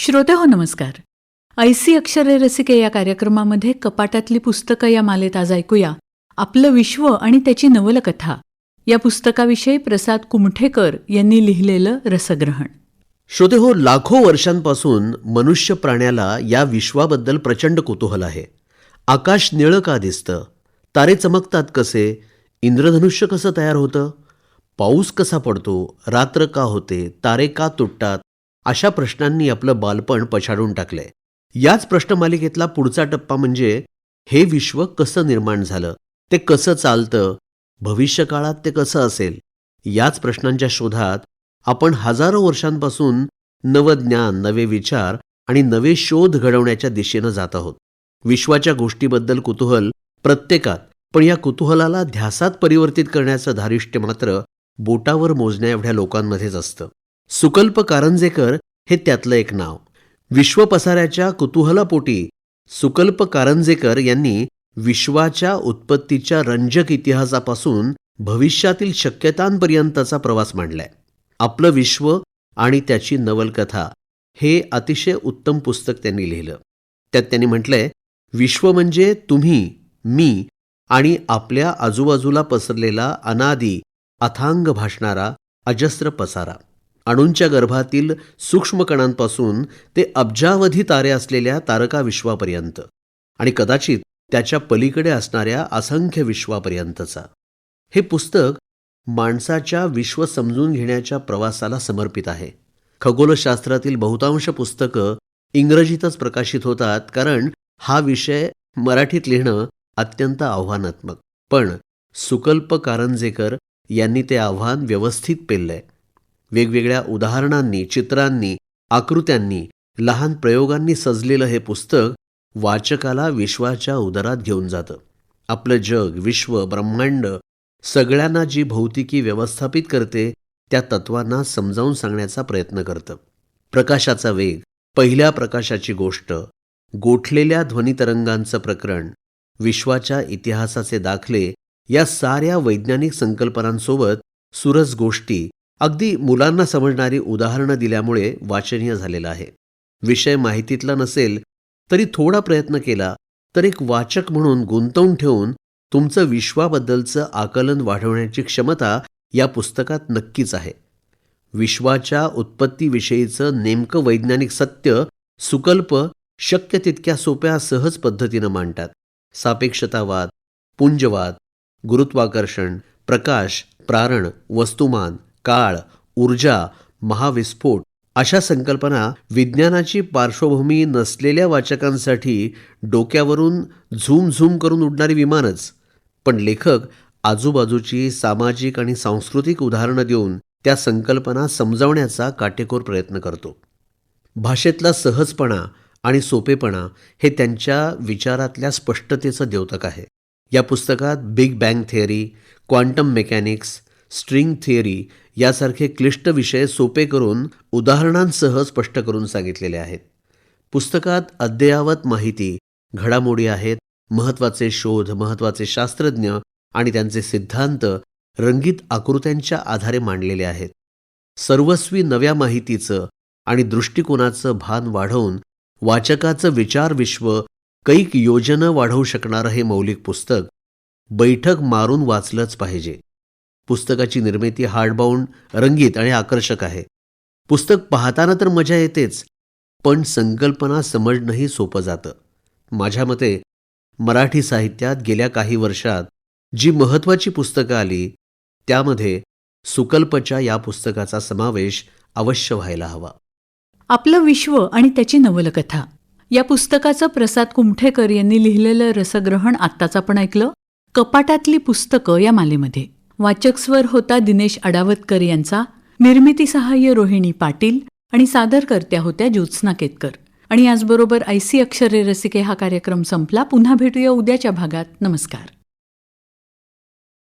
श्रोते हो नमस्कार. ऐसी अक्षरे रसिके या कार्यक्रमामध्ये कपाटातली पुस्तकं या मालेत आज ऐकूया आपलं विश्व आणि त्याची नवलकथा या पुस्तकाविषयी प्रसाद कुमठेकर यांनी लिहिलेलं रसग्रहण. श्रोते हो, लाखो वर्षांपासून मनुष्य प्राण्याला या विश्वाबद्दल प्रचंड कुतूहल आहे. आकाश निळं का दिसतं, तारे चमकतात कसे, इंद्रधनुष्य कसं तयार होतं, पाऊस कसा पडतो, रात्र का होते, तारे का तुटतात, अशा प्रश्नांनी आपलं बालपण पछाडून टाकलंय. याच प्रश्नमालिकेतला पुढचा टप्पा म्हणजे हे विश्व कसं निर्माण झालं, ते कसं चालतं, भविष्यकाळात ते कसं असेल. याच प्रश्नांच्या शोधात आपण हजारो वर्षांपासून नवज्ञान, नवे विचार आणि नवे शोध घडवण्याच्या दिशेनं जात आहोत. विश्वाच्या गोष्टीबद्दल कुतूहल प्रत्येकात, पण या कुतूहलाला ध्यासात परिवर्तित करण्याचं धारिष्ट्य मात्र बोटावर मोजण्या एवढ्या लोकांमध्येच असतं. सुकल्प कारंजेकर हे त्यातलं एक नाव. विश्वपसाऱ्याच्या कुतूहलापोटी सुकल्प कारंजेकर यांनी विश्वाच्या उत्पत्तीच्या रंजक इतिहासापासून भविष्यातील शक्यतांपर्यंतचा प्रवास मांडलाय. आपलं विश्व आणि त्याची नवलकथा हे अतिशय उत्तम पुस्तक त्यांनी लिहिलं. त्यात त्यांनी म्हटलंय, विश्व म्हणजे तुम्ही, मी आणि आपल्या आजूबाजूला पसरलेला अनादी अथांग भासणारा अजस्र पसारा. अणूंच्या गर्भातील सूक्ष्म कणांपासून ते अब्जावधी तारे असलेल्या तारका विश्वापर्यंत आणि कदाचित त्याच्या पलीकडे असणाऱ्या असंख्य विश्वापर्यंतचा. हे पुस्तक माणसाच्या विश्व समजून घेण्याच्या प्रवासाला समर्पित आहे. खगोलशास्त्रातील बहुतांश पुस्तकं इंग्रजीतच प्रकाशित होतात, कारण हा विषय मराठीत लिहिणं अत्यंत आव्हानात्मक. पण सुकल्प कारंजेकर यांनी ते आव्हान व्यवस्थित पेललंय. वेगवेगळ्या उदाहरणांनी, चित्रांनी, आकृत्यांनी, लहान प्रयोगांनी सजलेलं हे पुस्तक वाचकाला विश्वाच्या उदरात घेऊन जातं. आपलं जग, विश्व, ब्रह्मांड सगळ्यांना जी भौतिकी व्यवस्थापित करते त्या तत्वांना समजावून सांगण्याचा प्रयत्न करतं. प्रकाशाचा वेग, पहिल्या प्रकाशाची गोष्ट, गोठलेल्या ध्वनितरंगांचं प्रकरण, विश्वाच्या इतिहासाचे दाखले या साऱ्या वैज्ञानिक संकल्पनांसोबत सुरस गोष्टी, अगदी मुलांना समजणारी उदाहरणं दिल्यामुळे वाचनीय झालेलं आहे. विषय माहितीतला नसेल तरी थोडा प्रयत्न केला तर एक वाचक म्हणून गुंतवून ठेवून तुमचं विश्वाबद्दलचं आकलन वाढवण्याची क्षमता या पुस्तकात नक्कीच आहे. विश्वाच्या उत्पत्तीविषयीचं नेमकं वैज्ञानिक सत्य सुकल्प शक्य तितक्या सोप्या सहज पद्धतीनं मांडतात. सापेक्षतावाद, पुंजवाद, गुरुत्वाकर्षण, प्रकाश, प्रारण, वस्तुमान, काळ, ऊर्जा, महाविस्फोट अशा संकल्पना विज्ञानाची पार्श्वभूमी नसलेल्या वाचकांसाठी डोक्यावरून झूम झूम करून उडणारी विमानच. पण लेखक आजूबाजूची सामाजिक आणि सांस्कृतिक उदाहरणं देऊन त्या संकल्पना समजावण्याचा काटेकोर प्रयत्न करतो. भाषेतला सहजपणा आणि सोपेपणा हे त्यांच्या विचारातल्या स्पष्टतेचं द्योतक आहे. या पुस्तकात big bang theory, quantum mechanics, string theory यासारखे क्लिष्ट विषय सोपे करून उदाहरणांसह स्पष्ट करून सांगितलेले आहेत. पुस्तकात अद्ययावत माहिती, घडामोडी आहेत, महत्त्वाचे शोध, महत्त्वाचे शास्त्रज्ञ आणि त्यांचे सिद्धांत रंगीत आकृत्यांच्या आधारे मांडलेले आहेत. सर्वस्वी नव्या माहितीचं आणि दृष्टिकोनाचं भान वाढवून वाचकाचं विचार विश्व कैक योजनं वाढवू शकणारं हे मौलिक पुस्तक बैठक मारून वाचलंच पाहिजे. पुस्तकाची निर्मिती हार्डबाउंड, रंगीत आणि आकर्षक आहे. पुस्तक पाहताना तर मजा येतेच, पण संकल्पना समजणंही सोपं जातं. माझ्या मते मराठी साहित्यात गेल्या काही वर्षात जी महत्त्वाची पुस्तकं आली त्यामध्ये सुकल्पच्या या पुस्तकाचा समावेश अवश्य व्हायला हवा. आपलं विश्व आणि त्याची नवलकथा या पुस्तकाचं प्रसाद कुमठेकर यांनी लिहिलेलं रसग्रहण आत्ताच आपण ऐकलं. कपाटातली पुस्तकं या मालेमध्ये वाचक स्वर होता दिनेश अडावतकर यांचा, निर्मिती सहाय्य रोहिणी पाटील आणि सादरकर्त्या होत्या ज्योत्स्ना केतकर. आणि याचबरोबर ऐसी अक्षरे रसिके हा कार्यक्रम संपला. पुन्हा भेटूया उद्याच्या भागात. नमस्कार.